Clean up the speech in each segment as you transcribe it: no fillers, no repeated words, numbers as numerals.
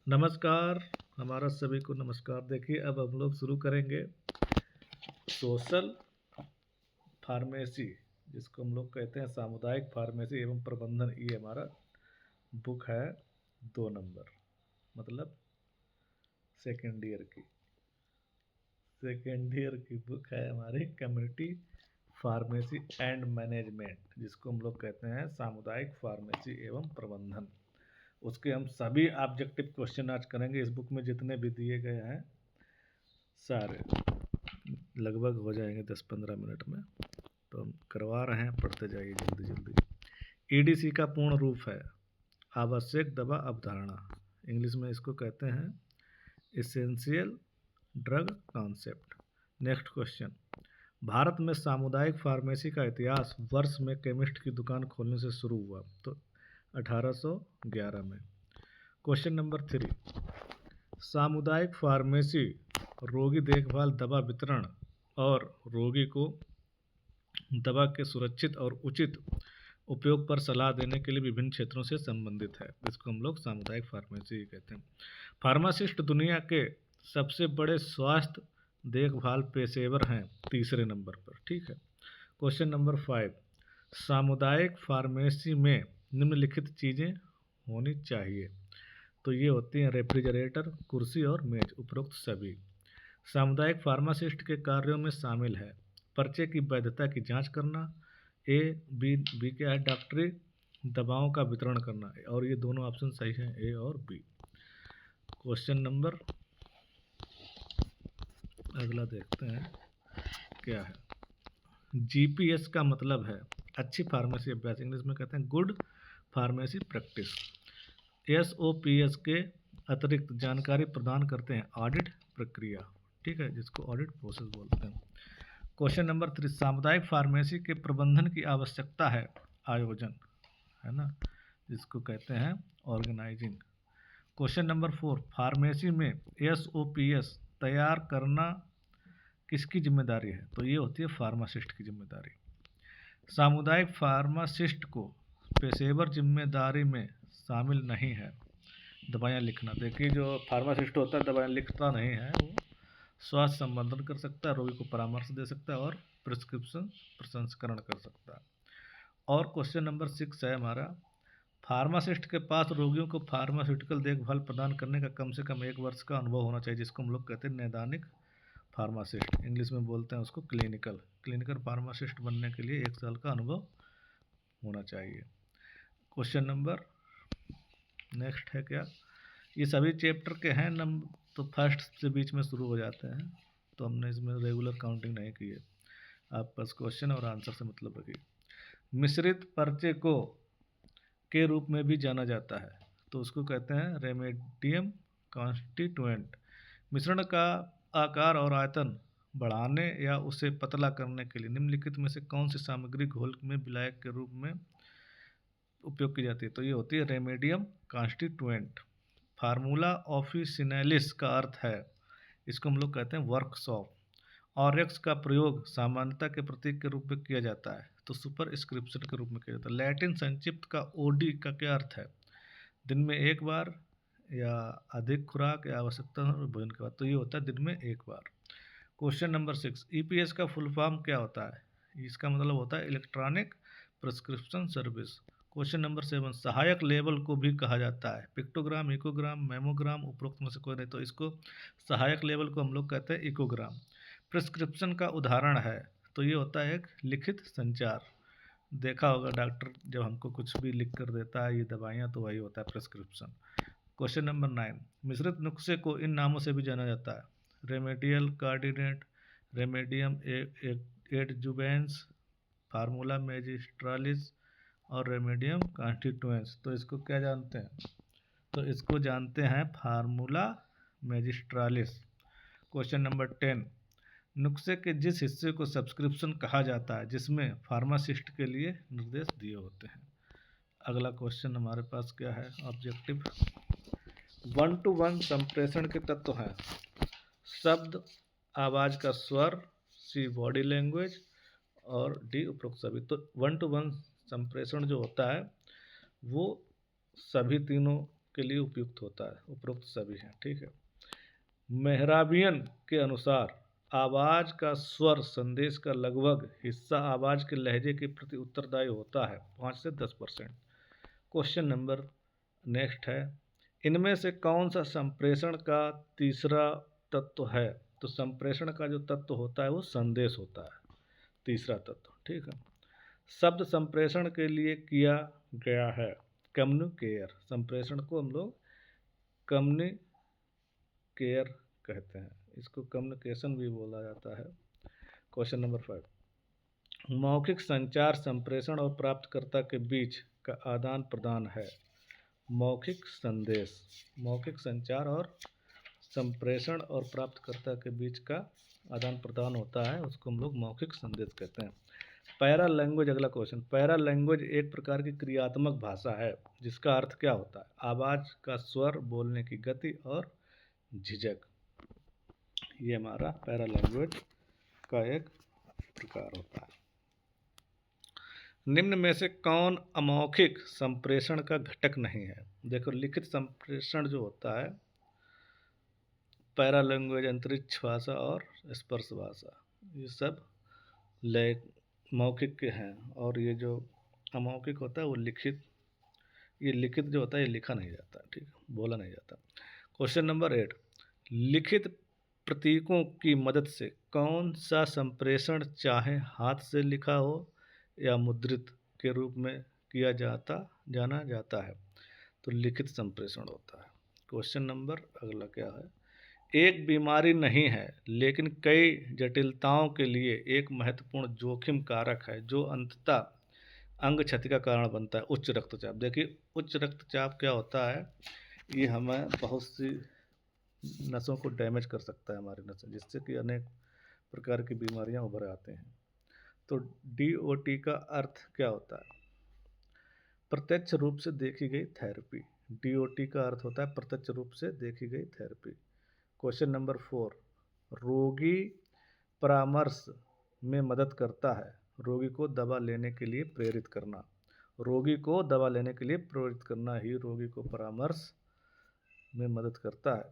नमस्कार, हमारा सभी को नमस्कार। देखिए, अब हम लोग शुरू करेंगे सोशल फार्मेसी, जिसको हम लोग कहते हैं सामुदायिक फार्मेसी एवं प्रबंधन। ये हमारा बुक है 2 नंबर, मतलब सेकेंड ईयर की बुक है हमारी कम्युनिटी फार्मेसी एंड मैनेजमेंट, जिसको हम लोग कहते हैं सामुदायिक फार्मेसी एवं प्रबंधन। उसके हम सभी ऑब्जेक्टिव क्वेश्चन आज करेंगे। इस बुक में जितने भी दिए गए हैं सारे लगभग हो जाएंगे 10-15 मिनट में, तो हम करवा रहे हैं, पढ़ते जाइए जल्दी जल्दी। ईडीसी का पूर्ण रूप है आवश्यक दवा अवधारणा, इंग्लिश में इसको कहते हैं essential drug concept. Next question, Bharat में सामुदायिक फार्मेसी का इतिहास वर्ष में केमिस्ट की दुकान खोलने से शुरू हुआ, तो 1811 में। क्वेश्चन नंबर 3, सामुदायिक फार्मेसी रोगी देखभाल, दवा वितरण और रोगी को दवा के सुरक्षित और उचित उपयोग पर सलाह देने के लिए विभिन्न क्षेत्रों से संबंधित है। इसको हम लोग सामुदायिक फार्मेसी कहते हैं। फार्मासिस्ट दुनिया के सबसे बड़े स्वास्थ्य देखभाल पेशेवर हैं, तीसरे नंबर पर। ठीक है। क्वेश्चन नंबर 5, सामुदायिक फार्मेसी में निम्नलिखित चीज़ें होनी चाहिए, तो ये होती हैं रेफ्रिजरेटर, कुर्सी और मेज, उपरोक्त सभी। सामुदायिक फार्मासिस्ट के कार्यों में शामिल है पर्चे की वैधता की जांच करना, बी क्या है, डॉक्टरी दवाओं का वितरण करना, और ये दोनों ऑप्शन सही हैं, ए और बी। क्वेश्चन नंबर अगला देखते हैं क्या है। जीपीएस का मतलब है अच्छी फार्मेसी अभ्यास, इंग्लिश में कहते हैं गुड फार्मेसी प्रैक्टिस। एसओपीएस के अतिरिक्त जानकारी प्रदान करते हैं ऑडिट प्रक्रिया, ठीक है, जिसको ऑडिट प्रोसेस बोलते हैं। क्वेश्चन नंबर 3, सामुदायिक फार्मेसी के प्रबंधन की आवश्यकता है आयोजन, है ना, जिसको कहते हैं ऑर्गेनाइजिंग। क्वेश्चन नंबर 4, फार्मेसी में एसओपीएस तैयार करना किसकी जिम्मेदारी है, तो ये होती है फार्मासिस्ट की जिम्मेदारी। सामुदायिक फार्मासिस्ट को पेशेवर जिम्मेदारी में शामिल नहीं है दवाएं लिखना। देखिए, जो फार्मासिस्ट होता है दवाएं लिखता नहीं है, वो स्वास्थ्य संवर्धन कर सकता है, रोगी को परामर्श दे सकता है और प्रिस्क्रिप्शन प्रसंस्करण कर सकता है। और क्वेश्चन नंबर 6 है हमारा, फार्मासिस्ट के पास रोगियों को फार्मास्यूटिकल देखभाल प्रदान करने का कम से कम 1 वर्ष का अनुभव होना चाहिए, जिसको हम लोग कहते हैं नैदानिक फार्मासिस्ट, इंग्लिश में बोलते हैं उसको क्लिनिकल फार्मासिस्ट बनने के लिए 1 साल का अनुभव होना चाहिए। क्वेश्चन नंबर नेक्स्ट है क्या, ये सभी चैप्टर के हैं नंबर, तो फर्स्ट से बीच में शुरू हो जाते हैं, तो हमने इसमें रेगुलर काउंटिंग नहीं की है। आप बस क्वेश्चन और आंसर से मतलब रखिए। मिश्रित पर्चे को के रूप में भी जाना जाता है, तो उसको कहते हैं रेमेडियम कॉन्स्टिट्यूएंट। मिश्रण का आकार और आयतन बढ़ाने या उसे पतला करने के लिए निम्नलिखित में से कौन सी सामग्री घोल में विलायक के रूप में उपयोग की जाती है, तो ये होती है रेमेडियम कॉन्स्टिट्यूएंट। फार्मूला ऑफिसिनालिस का अर्थ है, इसको हम लोग कहते हैं वर्कशॉप, और एक्स का प्रयोग सामान्यता के प्रतीक के रूप में किया जाता है, तो सुपरस्क्रिप्शन के रूप में किया जाता है। लैटिन संक्षिप्त का ओडी का क्या अर्थ है, दिन में 1 बार या अधिक खुराक या आवश्यकता भोजन के बाद, तो ये होता है दिन में 1 बार। क्वेश्चन नंबर 6, ईपीएस का फुल फॉर्म क्या होता है, इसका मतलब होता है electronic prescription service. Question number 7, सहायक लेबल को भी कहा जाता है पिक्टोग्राम, इकोग्राम, मेमोग्राम, उपरोक्त में से कोई नहीं, तो इसको सहायक लेबल को हम लोग कहते हैं इकोग्राम। प्रिस्क्रिप्शन का उदाहरण है, तो ये होता है एक लिखित संचार। देखा होगा डॉक्टर जब हमको कुछ भी लिख कर देता है ये दवाइयाँ, तो वही होता है प्रिस्क्रिप्शन। क्वेश्चन नंबर 9, मिश्रित नुस्खे को इन नामों से भी जाना जाता है, रेमेडियल कार्डिनेट, रेमेडियम एडजुवेंस, फार्मूला मैजिस्ट्रालिस और रेमेडियम कॉन्स्टिट्यूएंस। तो इसको क्या जानते हैं, तो इसको जानते हैं फार्मूला मैजिस्ट्रालिस। क्वेश्चन नंबर 10, नुस्खे के जिस हिस्से को सब्सक्रिप्शन कहा जाता है जिसमें फार्मासिस्ट के लिए निर्देश दिए होते हैं। अगला क्वेश्चन हमारे पास क्या है, ऑब्जेक्टिव। 1-to-1 संप्रेषण के तत्व हैं शब्द, आवाज़ का स्वर, सी बॉडी लैंग्वेज और डी उपरोक्त सभी। तो 1-to-1 संप्रेषण जो होता है वो सभी तीनों के लिए उपयुक्त होता है, उपरोक्त सभी हैं, ठीक है। मेहराबियन के अनुसार आवाज़ का स्वर संदेश का लगभग हिस्सा आवाज़ के लहजे के प्रति उत्तरदायी होता है, 5 से 10%। क्वेश्चन नंबर नेक्स्ट है, इनमें से कौन सा संप्रेषण का तीसरा तत्व है? तो संप्रेषण का जो तत्व होता है वो संदेश होता है, तीसरा तत्व, ठीक है। शब्द संप्रेषण के लिए किया गया है कम्युनिकेयर, संप्रेषण को हम लोग कम्युनिकेयर कहते हैं, इसको कम्युनिकेशन भी बोला जाता है। क्वेश्चन नंबर 5, मौखिक संचार संप्रेषण और प्राप्तकर्ता के बीच का आदान प्रदान है। मौखिक संदेश, मौखिक संचार और संप्रेषण और प्राप्तकर्ता के बीच का आदान प्रदान होता है, उसको हम लोग मौखिक संदेश कहते हैं। पैरा लैंग्वेज, अगला क्वेश्चन, पैरा लैंग्वेज एक प्रकार की क्रियात्मक भाषा है जिसका अर्थ क्या होता है? आवाज़ का स्वर, बोलने की गति और झिझक। ये हमारा पैरा लैंग्वेज का एक प्रकार होता है। निम्न में से कौन अमौखिक संप्रेषण का घटक नहीं है? देखो, लिखित संप्रेषण जो होता है, पैरा लैंग्वेज, अंतरिक्ष भाषा और स्पर्श भाषा, ये सब मौखिक के हैं, और ये जो अमौखिक होता है वो लिखित, ये लिखित जो होता है ये लिखा नहीं जाता, ठीक है, बोला नहीं जाता। क्वेश्चन नंबर 8, लिखित प्रतीकों की मदद से कौन सा संप्रेषण चाहे हाथ से लिखा हो या मुद्रित के रूप में किया जाना जाता है? तो लिखित संप्रेषण होता है। क्वेश्चन नंबर अगला क्या है, एक बीमारी नहीं है लेकिन कई जटिलताओं के लिए एक महत्वपूर्ण जोखिम कारक है जो अंततः अंग क्षति का कारण बनता है, उच्च रक्तचाप। देखिए, उच्च रक्तचाप क्या होता है, ये हमें बहुत सी नसों को डैमेज कर सकता है, हमारी नसें, जिससे कि अनेक प्रकार की बीमारियां उभर आते हैं। तो DOT का अर्थ क्या होता है? प्रत्यक्ष रूप से देखी गई थेरेपी। DOT का अर्थ होता है प्रत्यक्ष रूप से देखी गई थेरेपी। क्वेश्चन नंबर 4, रोगी परामर्श में मदद करता है। रोगी को दवा लेने के लिए प्रेरित करना, रोगी को दवा लेने के लिए प्रेरित करना ही रोगी को परामर्श में मदद करता है,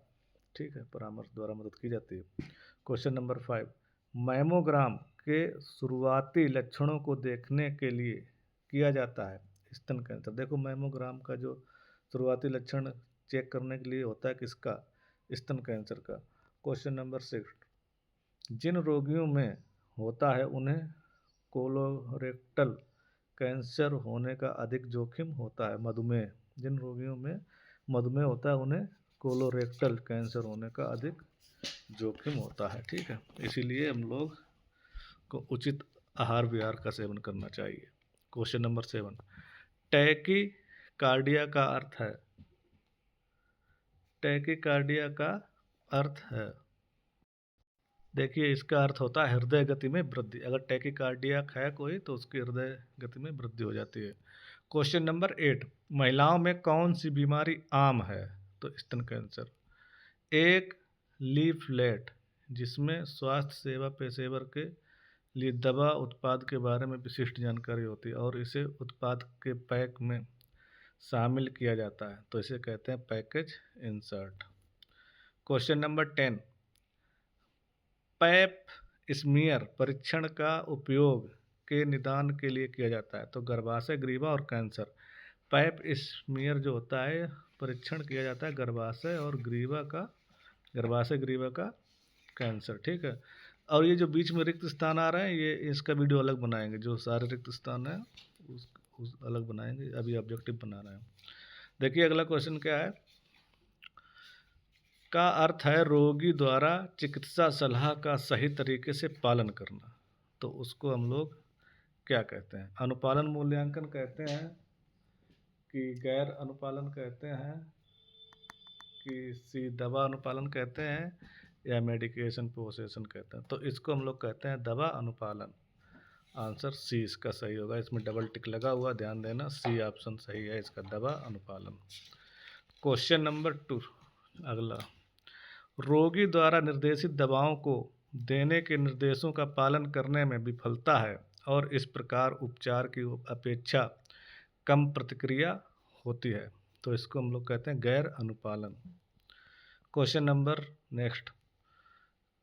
ठीक है, परामर्श द्वारा मदद की जाती है। क्वेश्चन नंबर 5, मैमोग्राम के शुरुआती लक्षणों को देखने के लिए किया जाता है स्तन कैंसर। देखो, मैमोग्राम का जो शुरुआती लक्षण चेक करने के लिए होता है किसका? स्तन कैंसर का। क्वेश्चन नंबर 6, जिन रोगियों में होता है उन्हें कोलोरेक्टल कैंसर होने का अधिक जोखिम होता है। मधुमेह, जिन रोगियों में मधुमेह होता है उन्हें कोलोरेक्टल कैंसर होने का अधिक जोखिम होता है, ठीक है। इसीलिए हम लोग को उचित आहार विहार का सेवन करना चाहिए। क्वेश्चन नंबर 7, टैकीकार्डिया का अर्थ है। टैकीकार्डिया का अर्थ है, देखिए, इसका अर्थ होता है हृदय गति में वृद्धि। अगर टैकीकार्डिया है कोई तो उसकी हृदय गति में वृद्धि हो जाती है। क्वेश्चन नंबर 8, महिलाओं में कौन सी बीमारी आम है? तो स्तन कैंसर। एक लीफलेट जिसमें स्वास्थ्य सेवा पेशेवर के लिए दवा उत्पाद के बारे में विशिष्ट जानकारी होती है और इसे उत्पाद के पैक में शामिल किया जाता है, तो इसे कहते हैं package insert. Question number 10, pap smear परीक्षण का उपयोग के निदान के लिए किया जाता है। तो गर्भाशय, ग्रीवा और कैंसर। पैप स्मीयर जो होता है परीक्षण किया जाता है गर्भाशय और ग्रीवा का, गर्भाशय ग्रीवा का कैंसर, ठीक है। और ये जो बीच में रिक्त स्थान आ रहे हैं, ये इसका वीडियो अलग बनाएंगे, जो सारे रिक्त स्थान है उस अलग बनाएंगे, अभी ऑब्जेक्टिव बना रहे हैं। देखिए, अगला क्वेश्चन क्या है, का अर्थ है रोगी द्वारा चिकित्सा सलाह का सही तरीके से पालन करना। तो उसको हम लोग क्या कहते हैं? अनुपालन मूल्यांकन कहते हैं कि गैर अनुपालन कहते हैं कि दवा अनुपालन कहते हैं या मेडिकेशन पोसेशन कहते हैं? तो इसको हम लोग कहते हैं दवा अनुपालन। आंसर सी इसका सही होगा, इसमें डबल टिक लगा हुआ, ध्यान देना, सी ऑप्शन सही है इसका, दवा अनुपालन। क्वेश्चन नंबर 2 अगला, रोगी द्वारा निर्देशित दवाओं को देने के निर्देशों का पालन करने में विफलता है और इस प्रकार उपचार की अपेक्षा कम प्रतिक्रिया होती है। तो इसको हम लोग कहते हैं गैर अनुपालन। क्वेश्चन नंबर नेक्स्ट,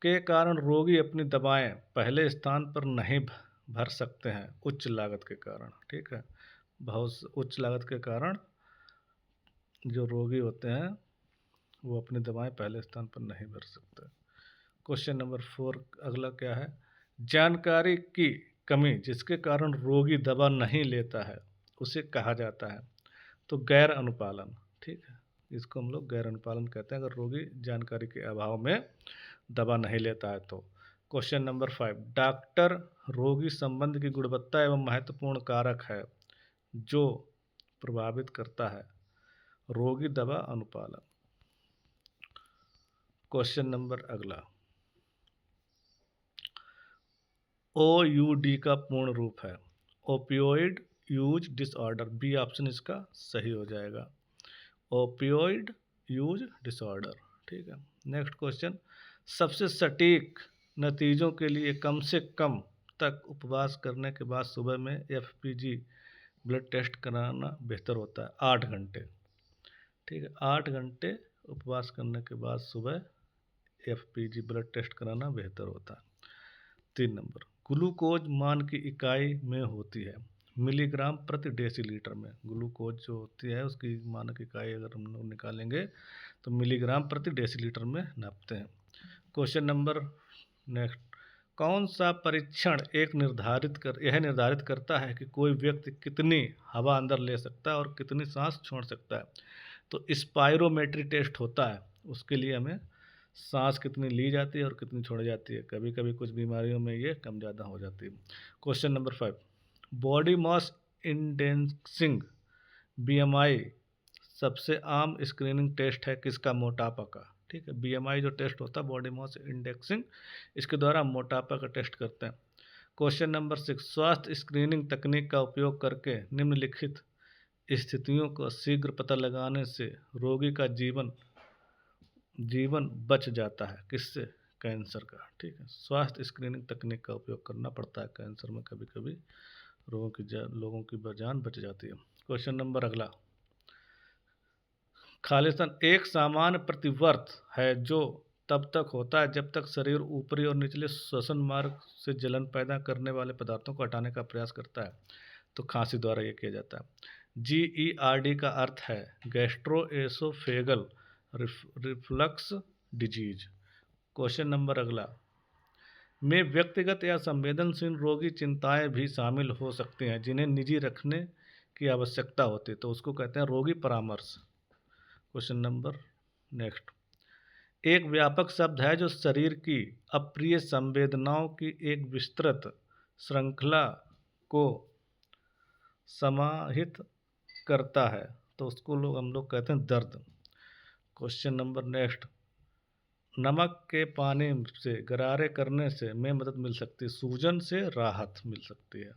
के कारण रोगी अपनी दवाएं पहले स्थान पर नहीं भर सकते हैं उच्च लागत के कारण। ठीक है, बहुत उच्च लागत के कारण जो रोगी होते हैं वो अपनी दवाएं पहले स्थान पर नहीं भर सकते। क्वेश्चन नंबर 4 अगला क्या है, जानकारी की कमी जिसके कारण रोगी दवा नहीं लेता है उसे कहा जाता है, तो गैर अनुपालन। ठीक है, इसको हम लोग गैर अनुपालन कहते हैं अगर रोगी जानकारी के अभाव में दवा नहीं लेता है तो। क्वेश्चन नंबर 5, डॉक्टर रोगी संबंध की गुणवत्ता एवं महत्वपूर्ण कारक है जो प्रभावित करता है रोगी दवा अनुपालन। क्वेश्चन नंबर अगला, OUD का पूर्ण रूप है opioid use disorder. B option इसका सही हो जाएगा, ओपियोइड यूज डिसऑर्डर। ठीक है, नेक्स्ट क्वेश्चन, सबसे सटीक नतीजों के लिए कम से कम तक उपवास करने के बाद सुबह में FPG ब्लड टेस्ट कराना बेहतर होता है 8 घंटे। ठीक है, 8 घंटे उपवास करने के बाद सुबह FPG ब्लड टेस्ट कराना बेहतर होता है। 3 नंबर, ग्लूकोज मान की इकाई में होती है मिलीग्राम प्रति डेसीलीटर में। ग्लूकोज जो होती है उसकी मानक इकाई अगर हम लोग निकालेंगे तो मिलीग्राम प्रति डेसीलीटर में नापते हैं। क्वेश्चन नंबर नेक्स्ट, कौन सा परीक्षण यह निर्धारित करता है कि कोई व्यक्ति कितनी हवा अंदर ले सकता है और कितनी सांस छोड़ सकता है, तो स्पायरोमेट्री टेस्ट होता है। उसके लिए हमें सांस कितनी ली जाती है और कितनी छोड़ी जाती है, कभी कभी कुछ बीमारियों में ये कम ज़्यादा हो जाती है। Question number 5, body mass indexing BMI सबसे आम स्क्रीनिंग टेस्ट है किसका, मोटापा का। ठीक है, BMI जो टेस्ट होता है बॉडी मास इंडेक्सिंग, इसके द्वारा हम मोटापा का टेस्ट करते हैं। क्वेश्चन नंबर 6, स्वास्थ्य स्क्रीनिंग तकनीक का उपयोग करके निम्नलिखित स्थितियों को शीघ्र पता लगाने से रोगी का जीवन बच जाता है, किससे, कैंसर का। ठीक है, स्वास्थ्य स्क्रीनिंग तकनीक का उपयोग करना पड़ता है कैंसर में, कभी कभी लोगों की जान बच जाती है। क्वेश्चन नंबर अगला, खालिस्तान एक सामान्य प्रतिवर्त है जो तब तक होता है जब तक शरीर ऊपरी और निचले श्वसन मार्ग से जलन पैदा करने वाले पदार्थों को हटाने का प्रयास करता है, तो खांसी द्वारा यह किया जाता है। GERD का अर्थ है gastroesophageal reflux disease. Question number अगला, में व्यक्तिगत या संवेदनशील रोगी चिंताएं भी शामिल हो सकती हैं जिन्हें निजी रखने की आवश्यकता होती है, तो उसको कहते हैं रोगी परामर्श। क्वेश्चन नंबर नेक्स्ट, एक व्यापक शब्द है जो शरीर की अप्रिय संवेदनाओं की एक विस्तृत श्रृंखला को समाहित करता है, तो उसको हम लोग कहते हैं दर्द। क्वेश्चन नंबर नेक्स्ट, नमक के पानी से गरारे करने से में मदद मिल सकती है, सूजन से राहत मिल सकती है।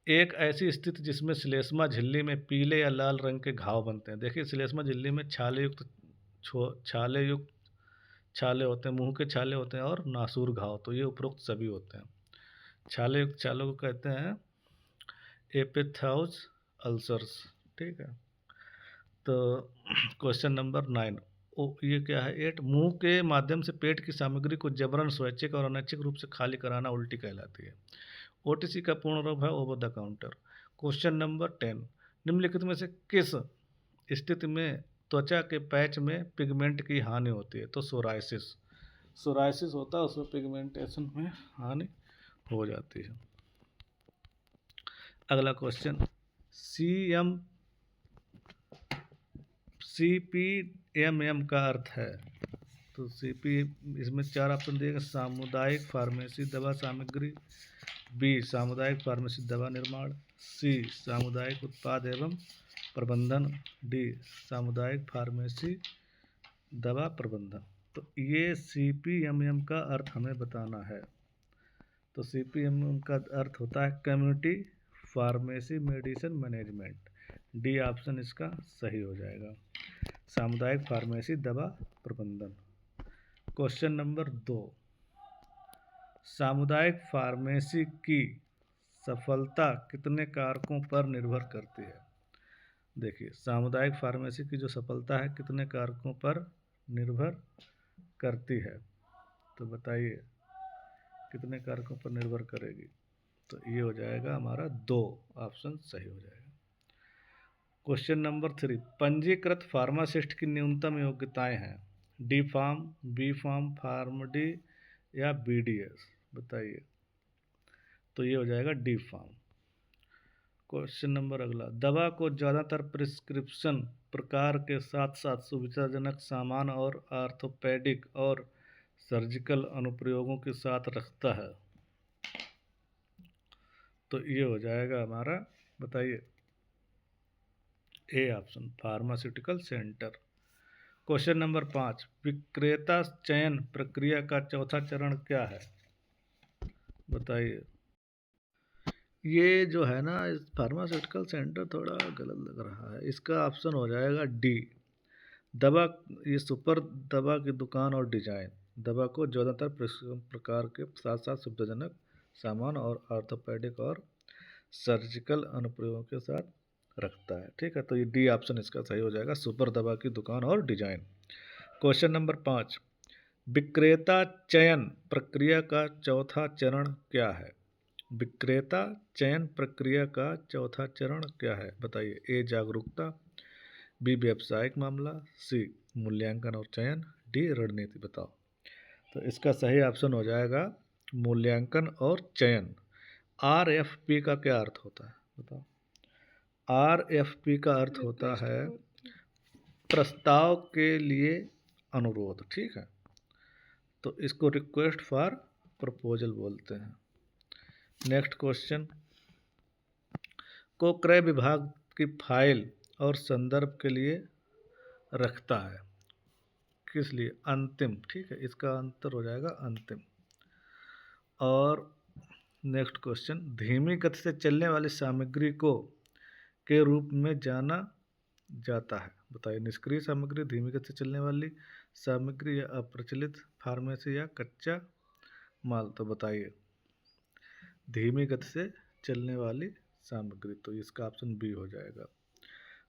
एक ऐसी स्थिति जिसमें श्लेष्मा झिल्ली में पीले या लाल रंग के घाव बनते हैं। देखिए, श्लेष्मा झिल्ली में छाले होते हैं, मुंह के छाले होते हैं और नासूर घाव, तो ये उपरोक्त सभी होते हैं। छाले युक्त छालों को कहते हैं एपिथाउस अल्सर्स। ठीक है, तो क्वेश्चन नंबर 9, ये क्या है 8, मुंह के माध्यम से पेट की सामग्री को जबरन स्वैच्छिक और अनैच्छिक रूप से खाली कराना उल्टी कहलाती है। OTC का पूर्ण रूप है over the counter. Question number 10, निम्नलिखित में से किस स्थिति में त्वचा के पैच में पिगमेंट की हानि होती है, तो सोराइसिस होता है, उसमें पिगमेंटेशन में हानि हो जाती है। अगला क्वेश्चन, CPMM का अर्थ है, तो इसमें 4 ऑप्शन दिएगा, सामुदायिक फार्मेसी दवा सामग्री, B सामुदायिक फार्मेसी दवा निर्माण, C सामुदायिक उत्पाद एवं प्रबंधन, D सामुदायिक फार्मेसी दवा प्रबंधन। तो ये CPMM का अर्थ हमें बताना है, तो CPMM का अर्थ होता है community pharmacy medicine management. D option इसका सही हो जाएगा, सामुदायिक फार्मेसी दवा प्रबंधन। क्वेश्चन नंबर 2, सामुदायिक फार्मेसी की सफलता कितने कारकों पर निर्भर करती है, देखिए, सामुदायिक फार्मेसी की जो सफलता है कितने कारकों पर निर्भर करती है, तो बताइए कितने कारकों पर निर्भर करेगी। तो ये हो जाएगा हमारा 2 ऑप्शन सही हो जाएगा। क्वेश्चन नंबर 3, पंजीकृत फार्मासिस्ट की न्यूनतम योग्यताएं हैं। D pharm, B pharm, pharm D या BDS, बताइए। तो ये हो जाएगा डी फार्म। क्वेश्चन नंबर अगला, दवा को ज़्यादातर प्रिस्क्रिप्शन प्रकार के साथ साथ सुविधाजनक सामान और आर्थोपेडिक और सर्जिकल अनुप्रयोगों के साथ रखता है। तो ये हो जाएगा हमारा, बताइए, A option, pharmaceutical centre. Question number 5, विक्रेता चयन प्रक्रिया का चौथा चरण क्या है, बताइए। ये जो है ना, इस फार्मास्यूटिकल सेंटर थोड़ा गलत लग रहा है, इसका ऑप्शन हो जाएगा डी, दवा, ये सुपर दवा की दुकान और डिजाइन। दवा को ज़्यादातर प्रकार के साथ साथ सुविधाजनक सामान और आर्थोपेडिक और सर्जिकल अनुप्रयोगों के साथ रखता है। ठीक है, तो ये डी ऑप्शन इसका सही हो जाएगा, सुपर दवा की दुकान और डिजाइन। क्वेश्चन नंबर 5, विक्रेता चयन प्रक्रिया का चौथा चरण क्या है। विक्रेता चयन प्रक्रिया का चौथा चरण क्या है, बताइए। ए जागरूकता, बी व्यावसायिक मामला, सी मूल्यांकन और चयन, डी रणनीति, बताओ। तो इसका सही ऑप्शन हो जाएगा मूल्यांकन और चयन। RFP का क्या अर्थ होता है, बताओ। RFP का अर्थ होता है प्रस्ताव के लिए अनुरोध। ठीक है, तो इसको रिक्वेस्ट फॉर प्रपोजल बोलते हैं। नेक्स्ट क्वेश्चन, को क्रय विभाग की फाइल और संदर्भ के लिए रखता है, किस लिए, अंतिम। ठीक है, इसका आंसर हो जाएगा अंतिम। और नेक्स्ट क्वेश्चन, धीमी गति से चलने वाली सामग्री को के रूप में जाना जाता है, बताइए। निष्क्रिय सामग्री, धीमी गति से चलने वाली सामग्री या अप्रचलित फार्मेसी या कच्चा माल, तो बताइए। धीमी गति से चलने वाली सामग्री, तो इसका ऑप्शन बी हो जाएगा।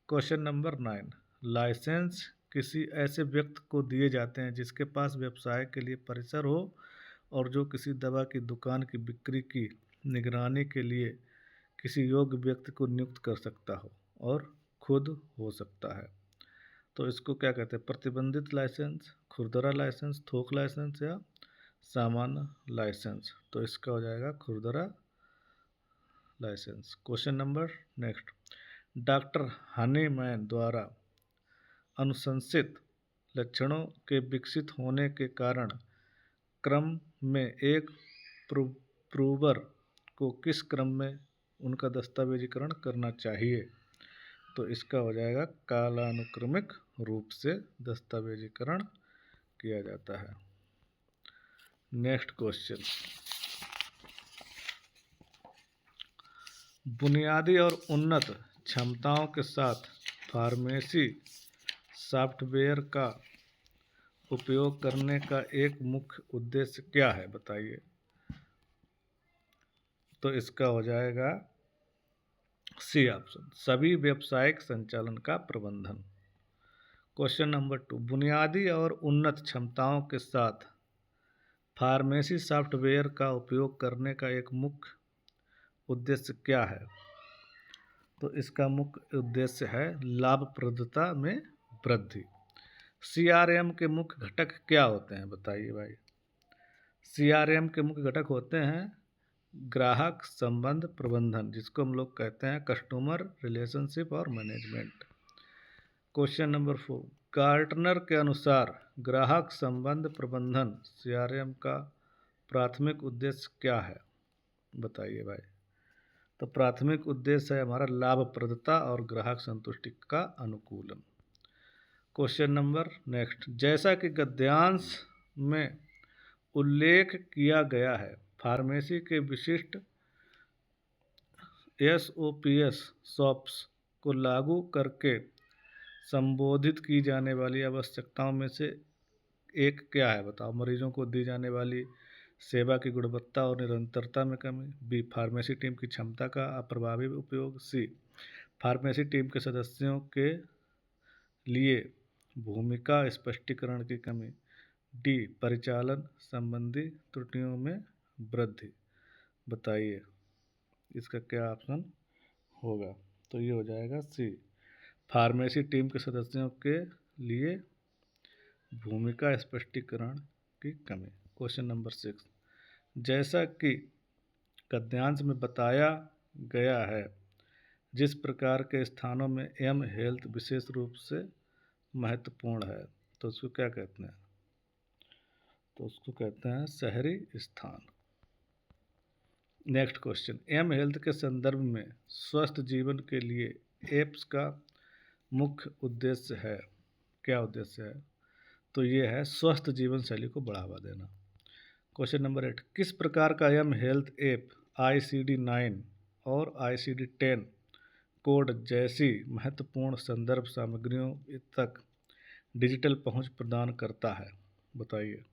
क्वेश्चन नंबर 9, लाइसेंस किसी ऐसे व्यक्ति को दिए जाते हैं जिसके पास व्यवसाय के लिए परिसर हो और जो किसी दवा की दुकान की बिक्री की निगरानी के लिए किसी योग्य व्यक्ति को नियुक्त कर सकता हो और खुद हो सकता है। तो इसको क्या कहते हैं, प्रतिबंधित लाइसेंस, खुरदरा लाइसेंस, थोक लाइसेंस या सामान्य लाइसेंस। तो इसका हो जाएगा खुरदरा license. Question number next, doctor Hahnemann द्वारा अनुशंसित लक्षणों के विकसित होने के कारण क्रम में एक प्रूवर को किस क्रम में उनका दस्तावेजीकरण करना चाहिए। तो इसका हो जाएगा कालानुक्रमिक रूप से दस्तावेजीकरण किया जाता है। नेक्स्ट क्वेश्चन, बुनियादी और उन्नत क्षमताओं के साथ फार्मेसी सॉफ्टवेयर का उपयोग करने का एक मुख्य उद्देश्य क्या है, बताइए। तो इसका हो जाएगा सी ऑप्शन, सभी व्यावसायिक संचालन का प्रबंधन। क्वेश्चन नंबर 2, बुनियादी और उन्नत क्षमताओं के साथ फार्मेसी सॉफ्टवेयर का उपयोग करने का एक मुख्य उद्देश्य क्या है। तो इसका मुख्य उद्देश्य है लाभप्रदता में वृद्धि। CRM के मुख्य घटक क्या होते हैं, बताइए भाई। CRM के मुख्य घटक होते हैं ग्राहक संबंध प्रबंधन, जिसको हम लोग कहते हैं कस्टमर रिलेशनशिप और मैनेजमेंट। क्वेश्चन नंबर 4, गार्टनर के अनुसार ग्राहक संबंध प्रबंधन CRM का प्राथमिक उद्देश्य क्या है, बताइए भाई। तो प्राथमिक उद्देश्य है हमारा लाभप्रदता और ग्राहक संतुष्टि का अनुकूलन। क्वेश्चन नंबर नेक्स्ट, जैसा कि गद्यांश में उल्लेख किया गया है, फार्मेसी के विशिष्ट SOPs को लागू करके संबोधित की जाने वाली आवश्यकताओं में से एक क्या है, बताओ। मरीजों को दी जाने वाली सेवा की गुणवत्ता और निरंतरता में कमी, बी फार्मेसी टीम की क्षमता का अप्रभावी उपयोग, सी फार्मेसी टीम के सदस्यों के लिए भूमिका स्पष्टीकरण की कमी। डी, परिचालन संबंधी त्रुटियों में वृद्धि। बताइए इसका क्या ऑप्शन होगा? तो ये हो जाएगा सी, फार्मेसी टीम के सदस्यों के लिए भूमिका स्पष्टीकरण की कमी। क्वेश्चन नंबर 6, जैसा कि गद्यांश में बताया गया है, जिस प्रकार के स्थानों में एम हेल्थ विशेष रूप से महत्वपूर्ण है, तो उसको क्या कहते हैं? तो उसको कहते हैं शहरी स्थान। नेक्स्ट क्वेश्चन, एम हेल्थ के संदर्भ में स्वस्थ जीवन के लिए एप्स का मुख्य उद्देश्य है। क्या उद्देश्य है? तो ये है स्वस्थ जीवन शैली को बढ़ावा देना। क्वेश्चन नंबर 8, किस प्रकार का एम हेल्थ ऐप ICD-9 और ICD-10 कोड जैसी महत्वपूर्ण संदर्भ सामग्रियों तक डिजिटल पहुंच प्रदान करता है? बताइए।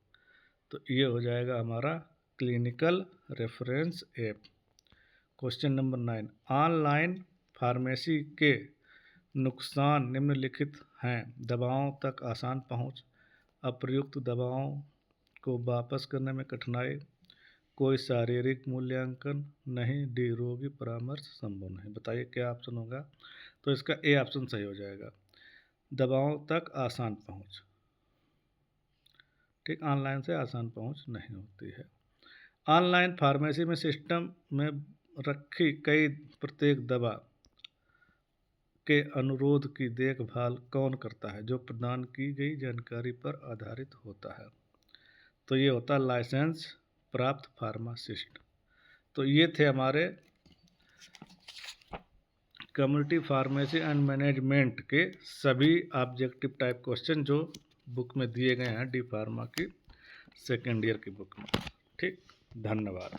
तो ये हो जाएगा हमारा clinical reference app. Question number 9, online pharmacy के नुकसान निम्नलिखित हैं। दवाओं तक आसान पहुंच, अप्रयुक्त दवाओं को वापस करने में कठिनाई, कोई शारीरिक मूल्यांकन नहीं, डी, रोगी परामर्श संभव नहीं। बताइए क्या ऑप्शन होगा? तो इसका ए ऑप्शन सही हो जाएगा, दवाओं तक आसान पहुंच। ठीक, ऑनलाइन से आसान पहुंच नहीं होती है। ऑनलाइन फार्मेसी में सिस्टम में रखी कई प्रत्येक दवा के अनुरोध की देखभाल कौन करता है, जो प्रदान की गई जानकारी पर आधारित होता है? तो ये होता है लाइसेंस प्राप्त फार्मासिस्ट। तो ये थे हमारे कम्युनिटी फार्मेसी एंड मैनेजमेंट के सभी ऑब्जेक्टिव टाइप क्वेश्चन जो बुक में दिए गए हैं, डी फार्मा की सेकेंड ईयर की बुक में। ठीक, धन्यवाद।